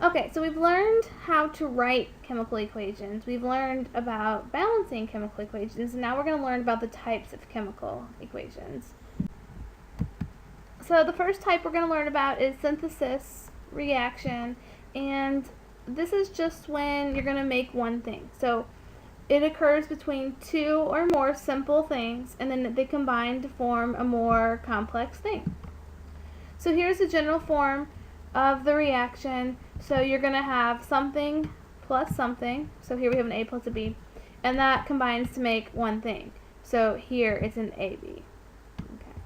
Okay, so we've learned how to write chemical equations. We've learned about balancing chemical equations, and now we're going to learn about the types of chemical equations. So the first type we're going to learn about is synthesis reaction, and this is just when you're going to make one thing. So it occurs between two or more simple things, and then they combine to form a more complex thing. So here's the general form of the reaction. So you're going to have something plus something. So here we have an A plus a B, and that combines to make one thing. So here it's an AB. Okay.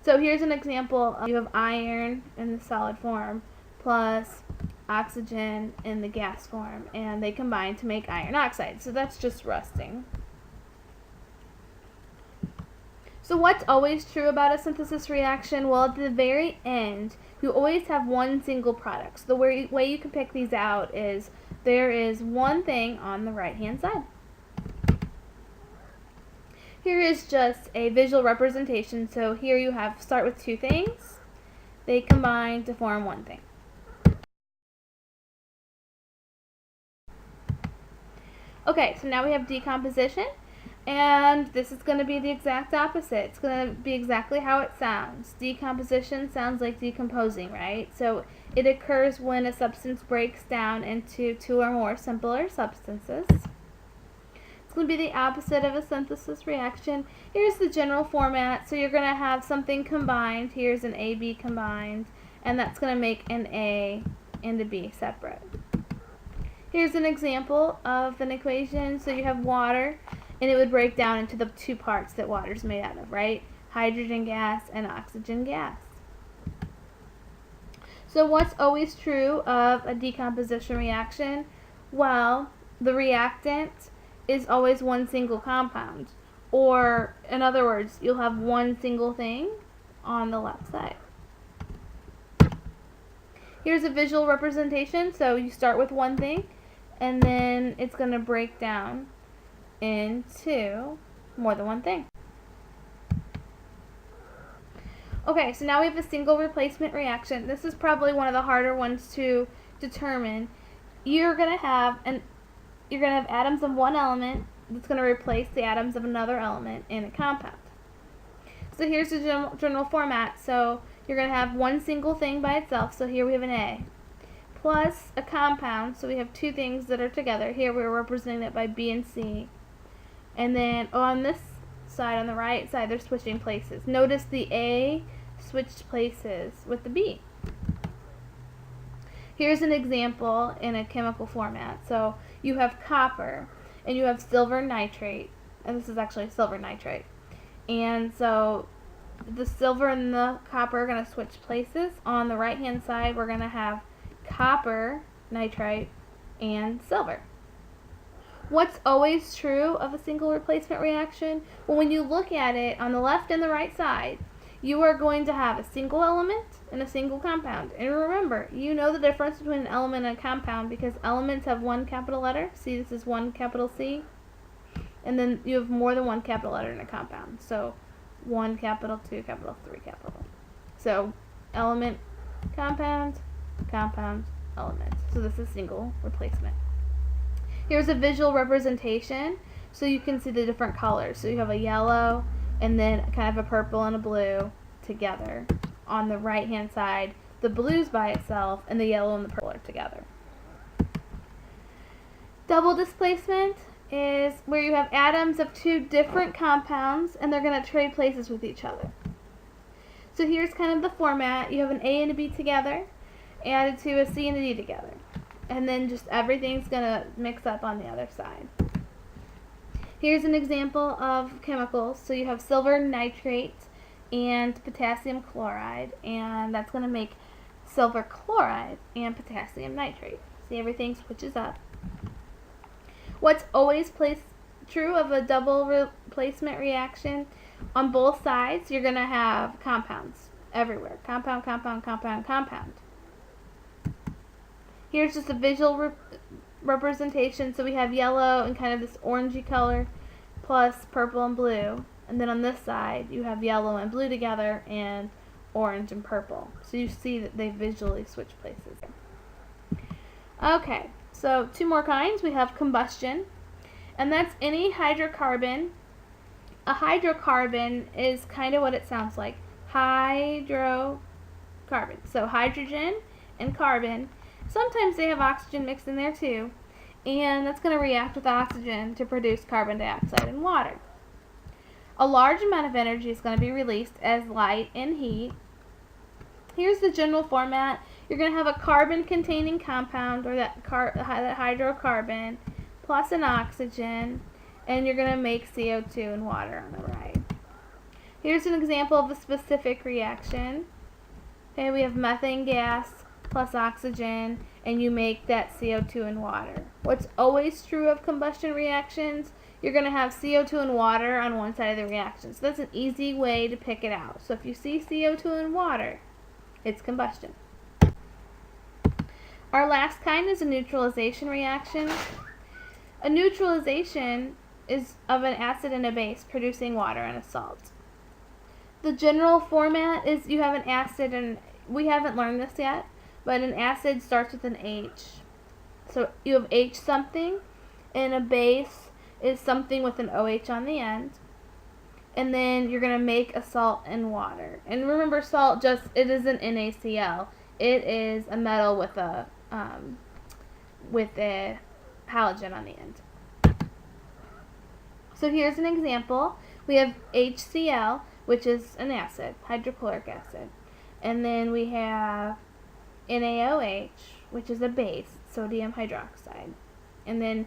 So here's an example. You have iron in the solid form plus oxygen in the gas form, and they combine to make iron oxide. So that's just rusting. So what's always true about a synthesis reaction? Well, at the very end, you always have one single product. So the way you can pick these out is there is one thing on the right-hand side. Here is just a visual representation. So here you have start with two things. They combine to form one thing. Okay, so now we have decomposition. And this is going to be the exact opposite. It's going to be exactly how it sounds. Decomposition sounds like decomposing, right? So it occurs when a substance breaks down into two or more simpler substances. It's going to be the opposite of a synthesis reaction. Here's the general format. So you're going to have something combined. Here's an AB combined, and that's going to make an A and a B separate. Here's an example of an equation. So you have water, and it would break down into the two parts that water is made out of, right? Hydrogen gas and oxygen gas. So what's always true of a decomposition reaction? Well, the reactant is always one single compound. Or, in other words, you'll have one single thing on the left side. Here's a visual representation. So you start with one thing, and then it's going to break down into more than one thing. Okay, so now we have a single replacement reaction. This is probably one of the harder ones to determine. You're going to have atoms of one element that's going to replace the atoms of another element in a compound. So here's the general format. So you're going to have one single thing by itself. So here we have an A plus a compound. So we have two things that are together. Here we're representing it by B and C. And then on this side, on the right side, they're switching places. Notice the A switched places with the B. Here's an example in a chemical format. So you have copper, and you have silver nitrate. And this is actually silver nitrate. And so the silver and the copper are going to switch places. On the right-hand side, we're going to have copper, nitrite, and silver. What's always true of a single replacement reaction? Well, when you look at it on the left and the right side, you are going to have a single element and a single compound. And remember, you know the difference between an element and a compound because elements have one capital letter. See, this is one capital C. And then you have more than one capital letter in a compound. So 1 capital, 2 capital, 3 capital. So element, compound, compound, element. So this is single replacement. Here's a visual representation so you can see the different colors. So you have a yellow and then kind of a purple and a blue together. On the right hand side, the blue's by itself and the yellow and the purple are together. Double displacement is where you have atoms of two different compounds and they're going to trade places with each other. So here's kind of the format. You have an A and a B together added to a C and a D together. And then just everything's going to mix up on the other side. Here's an example of chemicals. So you have silver nitrate and potassium chloride, and that's going to make silver chloride and potassium nitrate. See, everything switches up. What's always true of a double replacement reaction? On both sides, you're going to have compounds everywhere. Compound, compound, compound, compound. Here's just a visual representation. So we have yellow and kind of this orangey color plus purple and blue. And then on this side, you have yellow and blue together and orange and purple. So you see that they visually switch places. Okay, so two more kinds. We have combustion, and that's any hydrocarbon. A hydrocarbon is kind of what it sounds like. Hydrocarbon. So hydrogen and carbon. Sometimes they have oxygen mixed in there too. And that's going to react with oxygen to produce carbon dioxide and water. A large amount of energy is going to be released as light and heat. Here's the general format. You're going to have a carbon-containing compound, or that hydrocarbon, plus an oxygen, and you're going to make CO2 and water on the right. Here's an example of a specific reaction. Okay, we have methane gas plus oxygen, and you make that CO2 and water. What's always true of combustion reactions, you're going to have CO2 and water on one side of the reaction. So that's an easy way to pick it out. So if you see CO2 and water, it's combustion. Our last kind is a neutralization reaction. A neutralization is of an acid and a base producing water and a salt. The general format is you have an acid, and we haven't learned this yet, but an acid starts with an H. So you have H something, and a base is something with an OH on the end. And then you're going to make a salt and water. And remember, salt it isn't NaCl. It is a metal with a halogen on the end. So here's an example. We have HCl, which is an acid, hydrochloric acid. And then we have NaOH, which is a base, sodium hydroxide. And then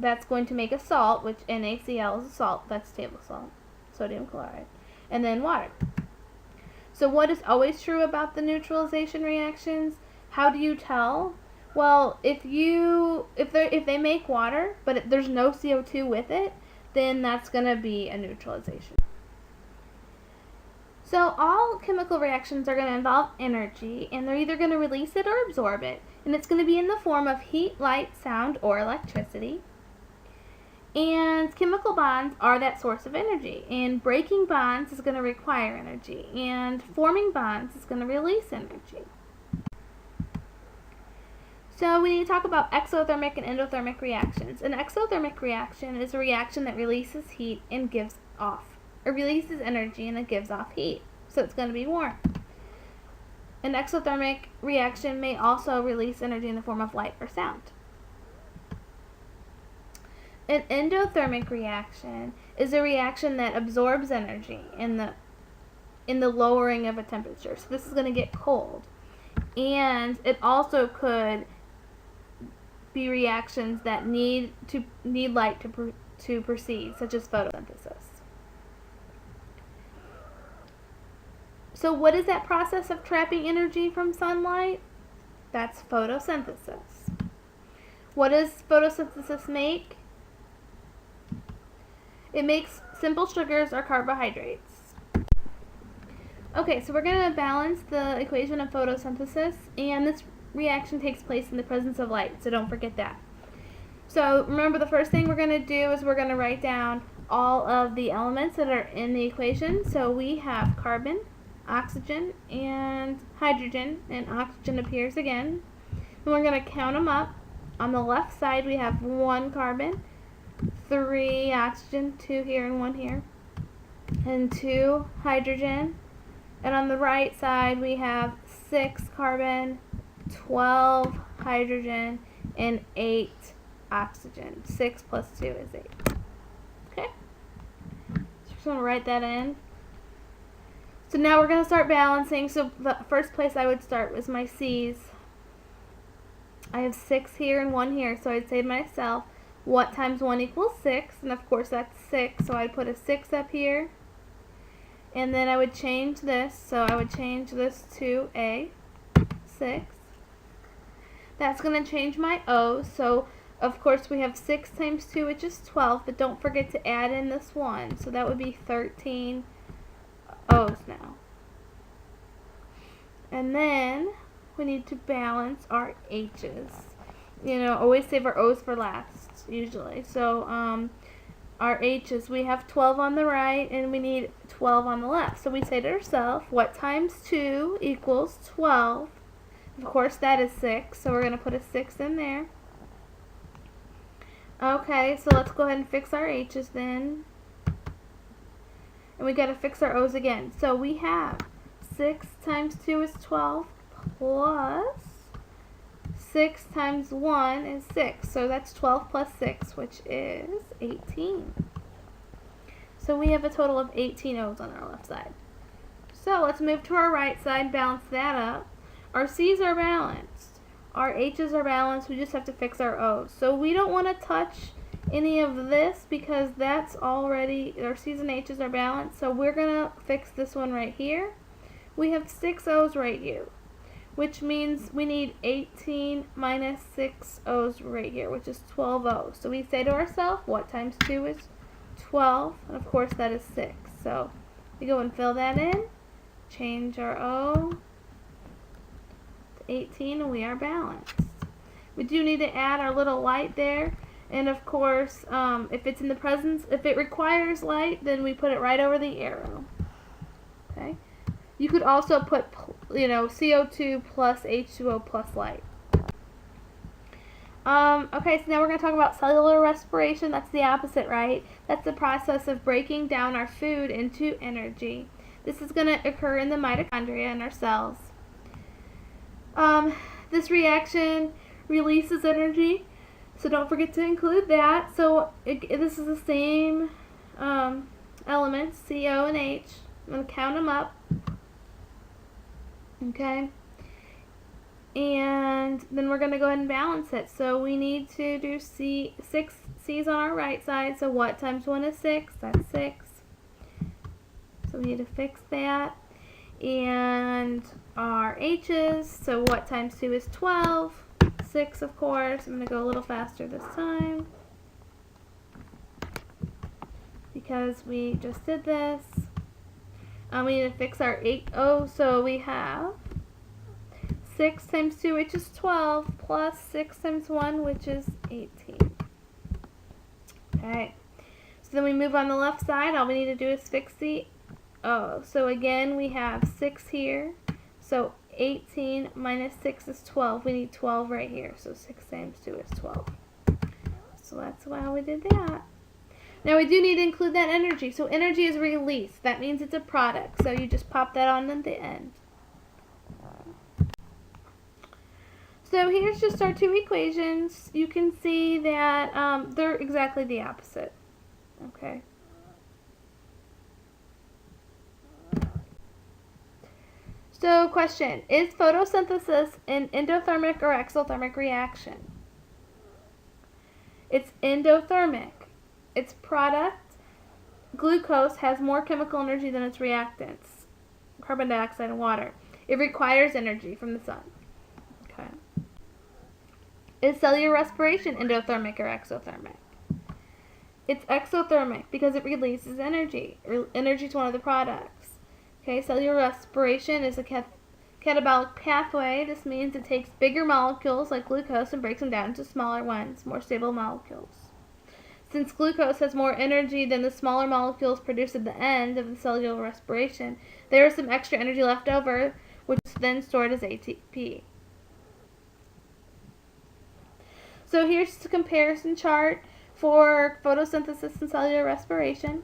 that's going to make a salt, which NaCl is a salt, that's table salt, sodium chloride. And then water. So what is always true about the neutralization reactions? How do you tell? Well, if they make water, but there's no CO2 with it, then that's going to be a neutralization. So all chemical reactions are going to involve energy, and they're either going to release it or absorb it. And it's going to be in the form of heat, light, sound, or electricity. And chemical bonds are that source of energy. And breaking bonds is going to require energy. And forming bonds is going to release energy. So we need to talk about exothermic and endothermic reactions. An exothermic reaction is a reaction that releases heat and gives off. It releases energy and it gives off heat. So it's going to be warm. An exothermic reaction may also release energy in the form of light or sound. An endothermic reaction is a reaction that absorbs energy in the lowering of a temperature. So this is going to get cold. And it also could be reactions that need light to proceed, such as photosynthesis. So what is that process of trapping energy from sunlight? That's photosynthesis. What does photosynthesis make? It makes simple sugars or carbohydrates. Okay, so we're going to balance the equation of photosynthesis, and this reaction takes place in the presence of light, so don't forget that. So remember, the first thing we're going to do is we're going to write down all of the elements that are in the equation. So we have carbon, oxygen, and hydrogen, and oxygen appears again. And we're going to count them up. On the left side we have 1 carbon, 3 oxygen, 2 here and 1 here, and 2 hydrogen. And on the right side we have 6 carbon, 12 hydrogen, and 8 oxygen. 6 plus 2 is 8. Okay? So I'm just going to write that in. So now we're going to start balancing. So the first place I would start was my C's. I have 6 here and 1 here, so I'd say to myself, what times 1 equals 6? And of course that's 6, so I'd put a 6 up here. And then I would change this, so I would change this to a 6. That's going to change my O, so of course we have 6 times 2, which is 12, but don't forget to add in this 1, so that would be 13 O's now. And then we need to balance our H's. You know, always save our O's for last, usually. So our H's, we have 12 on the right and we need 12 on the left. So we say to ourselves, what times 2 equals 12? Of course, that is 6, so we're going to put a 6 in there. Okay, so let's go ahead and fix our H's then. And we got to fix our O's again. So we have 6 times 2 is 12 plus 6 times 1 is 6. So that's 12 plus 6, which is 18. So we have a total of 18 O's on our left side. So let's move to our right side, balance that up. Our C's are balanced. Our H's are balanced. We just have to fix our O's. So we don't want to touch any of this because that's already, our C's and H's are balanced. So we're going to fix this one right here. We have 6 O's right here, which means we need 18 minus 6 O's right here, which is 12 O's. So we say to ourselves, what times 2 is 12? And of course that is 6. So we go and fill that in, change our O to 18, and we are balanced. We do need to add our little light there. And of course, if it's in the presence, if it requires light, then we put it right over the arrow. Okay. You could also put, CO2 plus H2O plus light. Okay, so now we're going to talk about cellular respiration. That's the opposite, right? That's the process of breaking down our food into energy. This is going to occur in the mitochondria in our cells. This reaction releases energy, so don't forget to include that. So this is the same elements, CO and H. I'm going to count them up. Okay. And then we're going to go ahead and balance it. So we need to do 6 C's on our right side. So what times 1 is 6? That's 6. So we need to fix that. And our H's. So what times 2 is 12? 6, of course. I'm going to go a little faster this time because we just did this. We need to fix our 8O. So we have 6 times 2, which is 12, plus 6 times 1, which is 18. Okay. So then we move on the left side. All we need to do is fix the O. So again, we have 6 here. So 18 minus 6 is 12. We need 12 right here. So 6 times 2 is 12. So that's why we did that. Now we do need to include that energy. So energy is released. That means it's a product. So you just pop that on at the end. So here's just our 2 equations. You can see that they're exactly the opposite. Okay. So question, is photosynthesis an endothermic or exothermic reaction? It's endothermic. Its product, glucose, has more chemical energy than its reactants, carbon dioxide and water. It requires energy from the sun. Okay. Is cellular respiration endothermic or exothermic? It's exothermic because it releases energy. Energy is one of the products. Okay, cellular respiration is a catabolic pathway. This means it takes bigger molecules like glucose and breaks them down into smaller ones, more stable molecules. Since glucose has more energy than the smaller molecules produced at the end of the cellular respiration, there is some extra energy left over, which is then stored as ATP. So here's the comparison chart for photosynthesis and cellular respiration.